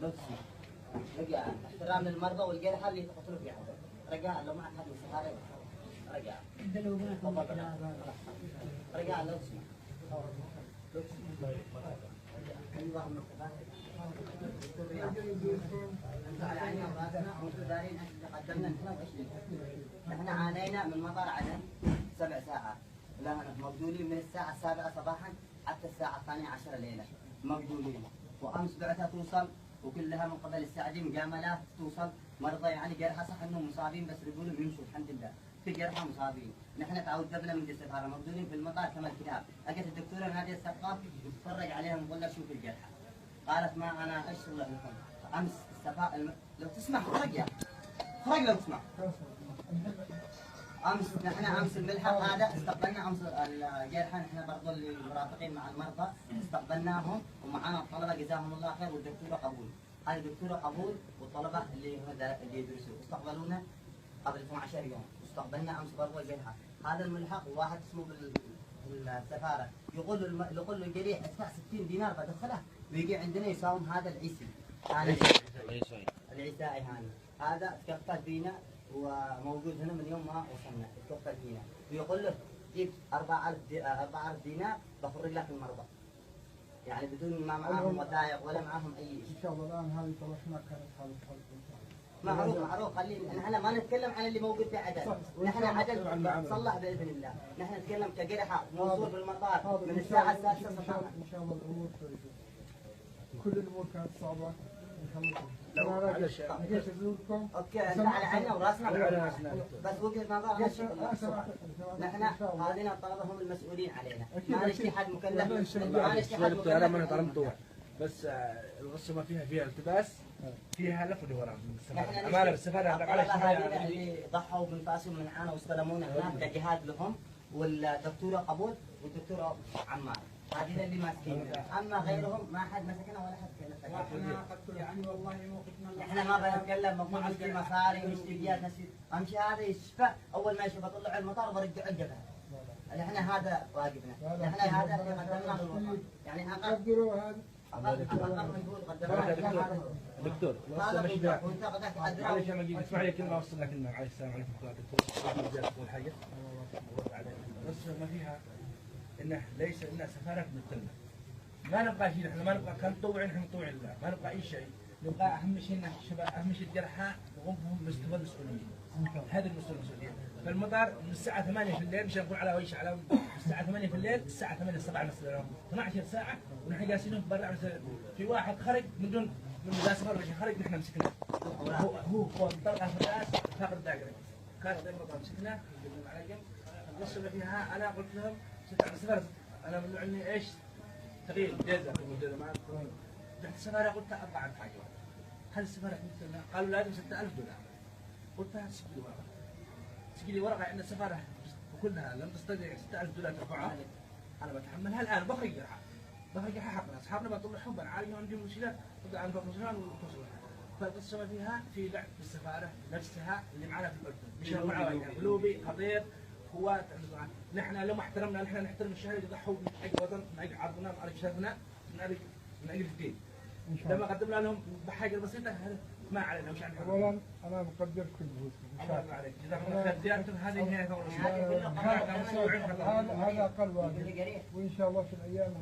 لو تسمع رجع احترام للمرضى والجرحى اللي يقتلوا في عدد رجع لو معك هذه السفاره رجع رجع لو تسمع ايوه انت على عيني وراسنا ومتدارين قدمنا احنا عانينا من مطار عدن 7 ساعات مبذولين من الساعه 7 صباحا حتى الساعه 12 ليله مبذولين وامس بعثه توصل وكلها من قبل الساعدين مجاملات توصل مرضى يعني جرحى صح انهم مصابين بس يقولوا بيمشوا الحمد لله في جرحى مصابين نحن تعودنا من السفاره مبذولين في المطار كما الكتاب اجت الدكتوره ناديه السقاف تتفرج عليهم وتقول لها شوف الجرحى قالت ما انا اشتغل لكم امس السفاره لو تسمع خرج يا خرج لو تسمع امس نحن امس الملحق هذا استقبلنا امس الجرحى نحن برضو اللي مرافقين مع المرضى استقبلناهم ومعنا الطلبه جزاهم الله خير والدكتوره قبول هذه الدكتوره قبول والطلبه اللي يدرسوا استقبلونا قبل 12 يوم استقبلنا امس برضو الجرحى هذا الملحق واحد اسمه بالسفاره يقول له الجريح ادفع 60 دينار بدخله ويجي عندنا يساوم هذا العيسي العيسائي هذا تكفل فينا وموجود هنا من يوم ما وصلنا تكفل فينا ويقول له جيب 4000 دينار بخرج لك المرضى يعني بدون ما معاهم وثائق ولا معاهم اي شيء. ان شاء الله الان هذه طرحنا كانت حاله حرب ان شاء معروف الله. خلينا نحن ما نتكلم عن اللي موجود في عدن، نحن عدن تصلح باذن الله، نحن نتكلم كجرحى موصول بالمطار من الساعه 6 صباحا. ان شاء الله الامور كويسه. كل الامور كانت صعبه نخلصها. جيت ازوركم اوكي انت على عيننا وراسنا بس وجهه نظر نحن هذين الطلبه هم المسؤولين علينا، ما نشتي حد مكلف ما نشتي حد مكلف. انا ما طلبت بس الغصه ما فيها التباس فيها لف ودوران امانه بالسفاره اللي ضحوا بانفاسهم من عنا واستلمونا هناك كجهاد لهم والدكتوره قبول والدكتوره عمار هذين اللي ماسكين، اما غيرهم ما حد مسكنا ولا حد كلف. احنا يعني والله موقفنا احنا ما بنتكلم مطلع نشتري مصاري ونشتري جيات امشي هذا يشفى اول ما يشوف اطلع المطار برجع الجبهه. احنا هذا واجبنا، احنا هذا اللي قدمناه للوطن، يعني اقل نقول قدمناه دكتور هذا وانت قدرت معلش انا اسمع لي كلمه اوصل لك كلمه. عليه السلام عليكم ورحمه الله دكتور اول حاجه بس ما فيها انه ليس انها سفاره مثلنا ما نبغى شيء، احنا ما نبغى كان مطوعين، احنا مطوعين الله ما نبغى اي شيء، نبغى اهم شيء ان الشباب اهم شيء الجرحى وهم مستوى المسؤوليه، هذه المسؤوليه. فالمطار من الساعه 8 في الليل مش نقول على وش على الساعه 8 في الليل الساعه 8 7 مساء 12 ساعه ونحن جالسين برا في واحد خرج من دون من ذا سفر وجه خرج نحن مسكناه هو طلقه في الراس فاقد الداقره كان هذا المطار مسكناه قلنا على جنب القصه اللي فيها انا قلت لهم سفرت انا من اني ايش تغيير جزء ما رحت السفاره قلت ابغى عن حاجه هل السفاره مثلنا قالوا لازم 6000 دولار قلت لها سجل لي ورقه عند السفاره وكلها لم تستطيع 6000 دولار ترفعها انا بتحملها الان بخرج جرحى حقنا اصحابنا بطلعهم بنعالجهم عندهم مشكله طبعا عن فوقنا وتصل فالقصه فيها في لعب بالسفاره نفسها اللي معنا في الاردن مش معاويه قلوبي خطير قوات نحن لو ما احترمنا نحن نحترم الشهداء اللي ضحوا من اجل وطن من اجل عرضنا من اجل شرفنا من اجل الدين لما قدمنا لهم بحاجه بسيطه ما علينا مش عارف. اولا انا مقدر كل جهودكم ان شاء الله عليك جزاكم الله خير زيارتكم هذه هي هذا اقل واجب وان شاء الله في الايام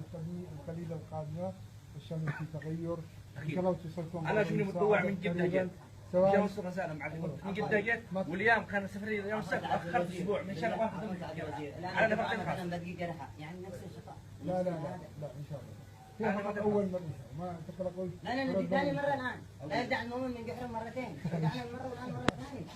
القليله القادمه ان شاء الله في تغير ان شاء الله توصلكم. انا شنو متطوع من جده جيت جاء مصطفى سالم من جده جيت واليوم كان سفري اليوم السبت اخرت اسبوع من شهر واحد انا بدي جرحى يعني نفس الشقاء. لا ان شاء الله هي اول مره ما تقلقوا. لا ثاني مره الان لا يدع المؤمن من جحر مرتين، يدعنا المره والان مره ثانيه.